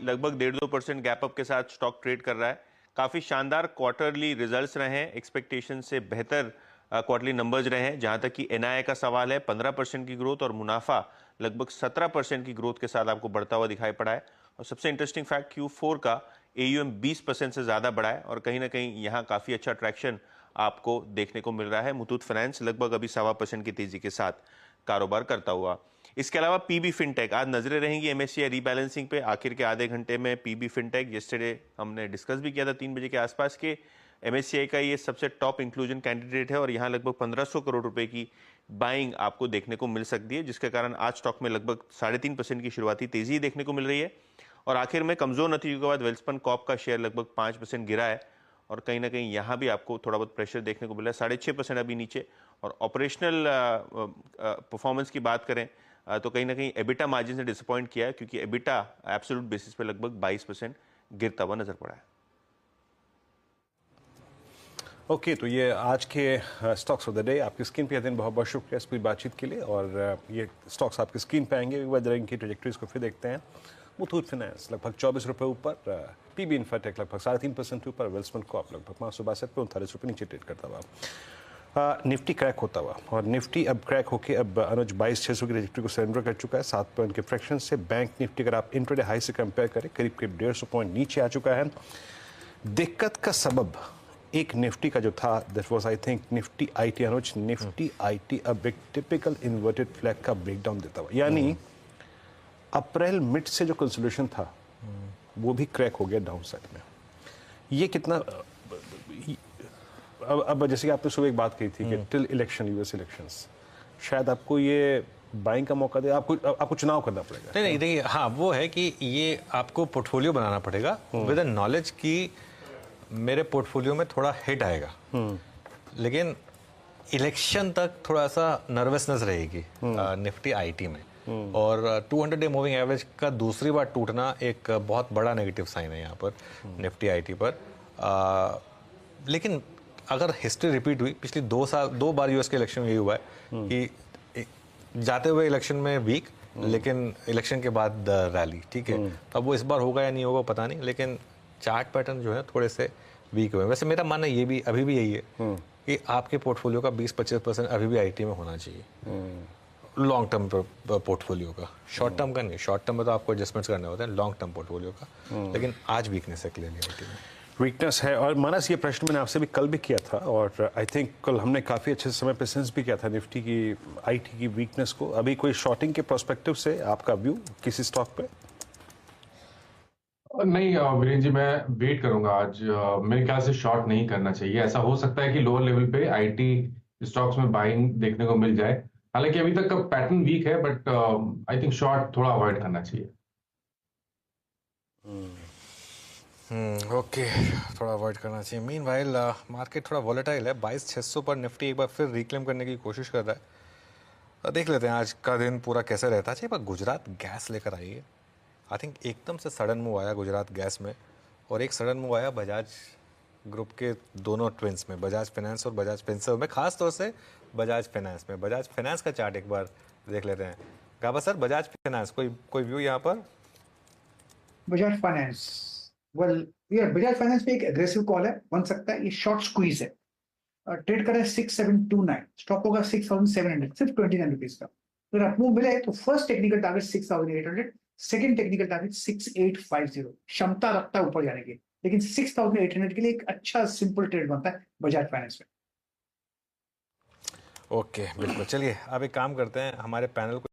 लगभग 1.5-2% gap up के साथ स्टॉक ट्रेड कर रहा है। काफी शानदार क्वार्टरली रिजल्ट्स रहे हैं, एक्सपेक्टेशन से बेहतर क्वार्टरली नंबर्स रहे हैं। जहां तक कि एनआईए का सवाल है, 15% की ग्रोथ और मुनाफा लगभग 17% की ग्रोथ के साथ आपको बढ़ता हुआ दिखाई पड़ा है। और सबसे इंटरेस्टिंग फैक्ट, Q4 का AUM 20% से ज्यादा बढ़ा है और कहीं ना कहीं यहाँ काफी अच्छा ट्रैक्शन आपको देखने को मिल रहा है। मुथूट फाइनेंस लगभग अभी 1.25% की तेजी के साथ कारोबार करता हुआ। इसके अलावा पीबी फिनटेक, आज नजरें रहेंगी MSCI रीबैलेंसिंग पे। आखिर के आधे घंटे में पीबी फिनटेक, यस्टरडे हमने डिस्कस भी किया था 3 बजे के आसपास के, MSCI का ये सबसे टॉप इंक्लूजन कैंडिडेट है और यहाँ लगभग 1500 करोड़ रुपए की बाइंग आपको देखने को मिल सकती है, जिसके कारण आज स्टॉक में लगभग 3.5% की शुरुआती तेजी देखने को मिल रही है। और आखिर में कमजोर नतीजों के बाद वेल्सपन कॉर्प का शेयर लगभग 5% गिरा है और कहीं ना कहीं यहाँ भी आपको थोड़ा बहुत प्रेशर देखने को मिला है, 6.5% अभी नीचे। और ऑपरेशनल परफॉर्मेंस की बात करें तो कहीं ना कहीं एबिटा मार्जिन से डिसअपॉइंट किया है, क्योंकि एबिटा एब्सोल्यूट बेसिस पे लगभग 22% गिरता हुआ नजर पड़ा है। ओके, तो ये आज के स्टॉक्स ऑफ द डे। आपकी स्क्रीन पे दिन बहुत बहुत शुक्रिया इस पूरी बातचीत के लिए। और ये स्टॉक्स आपकी स्क्रीन पे आएंगे, एक बार जरा इनकी ट्रेजेक्टरीज को फिर देखते हैं। मुथूट फाइनेंस लगभग 24 रुपये ऊपर, पीबी इन्फाटेक लगभग 3.5% ऊपर, वेल्सपन कॉर्प लगभग 562 पे 39 रुपये नीचे ट्रेड करता हुआ। निफ्टी क्रैक होता हुआ, और निफ्टी अब क्रैक होकर अब अनुज 22,600 की ट्रेजेक्टरी को सरेंडर कर चुका है 7 पॉइंट के फ्रैक्शन से। बैंक निफ्टी अगर आप इंट्राडे हाई से कंपेयर करें करीब 150 पॉइंट नीचे आ चुका है। दिक्कत का सबब एक निफ्टी का जो था, that was I think Nifty IT. Anuj, Nifty IT अब एक टिपिकल इन्वर्टेड फ्लैग का ब्रेकडाउन देता हुआ, यानी अप्रैल मिड से जो कंसोलिडेशन था वो भी क्रैक हो गया डाउन साइड में। ये कितना अब जैसे कि आपने सुबह एक बात कही थी कि टिल इलेक्शन, यूएस इलेक्शंस, शायद आपको ये बाइंग का मौका दे, आपको चुनाव करना पड़ेगा। नहीं देखिए, हाँ वो है कि ये आपको पोर्टफोलियो बनाना पड़ेगा विद द नॉलेज कि मेरे पोर्टफोलियो में थोड़ा हिट आएगा, लेकिन इलेक्शन तक थोड़ा सा नर्वसनेस रहेगी निफ्टी आईटी में। और 200 डे मूविंग एवरेज का दूसरी बार टूटना एक बहुत बड़ा नेगेटिव साइन है यहाँ पर निफ्टी आईटी पर। लेकिन अगर हिस्ट्री रिपीट हुई, पिछली 2 बार यूएस के इलेक्शन में यही हुआ है कि जाते हुए इलेक्शन में वीक, लेकिन इलेक्शन के बाद रैली, ठीक है। अब वो इस बार होगा या नहीं होगा पता नहीं, लेकिन चार्ट पैटर्न जो है थोड़े से वीक हुए। वैसे मेरा मानना ये भी अभी भी यही है कि आपके पोर्टफोलियो का 20-25% अभी भी आईटी में होना चाहिए, लॉन्ग टर्म पोर्टफोलियो का, शॉर्ट टर्म का नहीं। शॉर्ट टर्म में तो आपको एडजस्टमेंट्स करने होते हैं, लॉन्ग टर्म पोर्टफोलियो का। लेकिन आज वीकनेस है क्लियरली आईटी में, वीकनेस है। और मानस, ये प्रश्न मैंने आपसे भी कल भी किया था और आई थिंक कल हमने काफ़ी अच्छे समय पे सेंस भी किया था निफ्टी की आईटी की वीकनेस को। अभी कोई शॉर्टिंग के पर्सपेक्टिव से आपका व्यू किसी स्टॉक पे? नहीं वीरेंद्र जी, मैं वेट करूंगा आज। मेरे ख्याल से शॉर्ट नहीं करना चाहिए। ऐसा हो सकता है कि लोअर लेवल पे आईटी स्टॉक्स में बाइंग देखने को मिल जाए, हालांकि अभी तक का पैटर्न वीक है, बट आई थिंक शॉर्ट थोड़ा अवॉइड करना चाहिए। ओके, थोड़ा अवॉइड करना चाहिए। मीनवाइल मार्केट थोड़ा वॉलेटाइल है, 22,600 पर निफ्टी एक बार फिर रिक्लेम करने की कोशिश कर रहा है। देख लेते हैं आज का दिन पूरा कैसे रहता है। पर गुजरात गैस लेकर आई है, आई थिंक एकदम से सडन मूव आया गुजरात गैस में, और एक सडन मूव आया बजाज ग्रुप के दोनों ट्विंस में, बजाज फाइनेंस और बजाज फिनसर्व में, खास तौर से बजाज फाइनेंस में। बजाज फाइनेंस का चार्ट एक बार देख लेते हैं। गाबा सर, बजाज फाइनेंस कोई व्यू यहाँ पर? बजाज फाइनेंस, वेल यार बजाज फाइनेंस पे एक एग्रेसिव कॉल है, बन सकता है ये शॉर्ट स्क्वीज है। ट्रेड कर रहा है 6729, स्टॉप होगा 6700, सिर्फ 29 रुपीज का। अगर अप्रूव मिले तो first technical target 6800, second technical target 6850। क्षमता रखता है ऊपर जाने की, लेकिन 6800 के लिए एक अच्छा सिंपल ट्रेड बनता है बजाज फाइनेंस में। ओके, बिल्कुल। चलिए अब एक काम करते हैं, हमारे पैनल को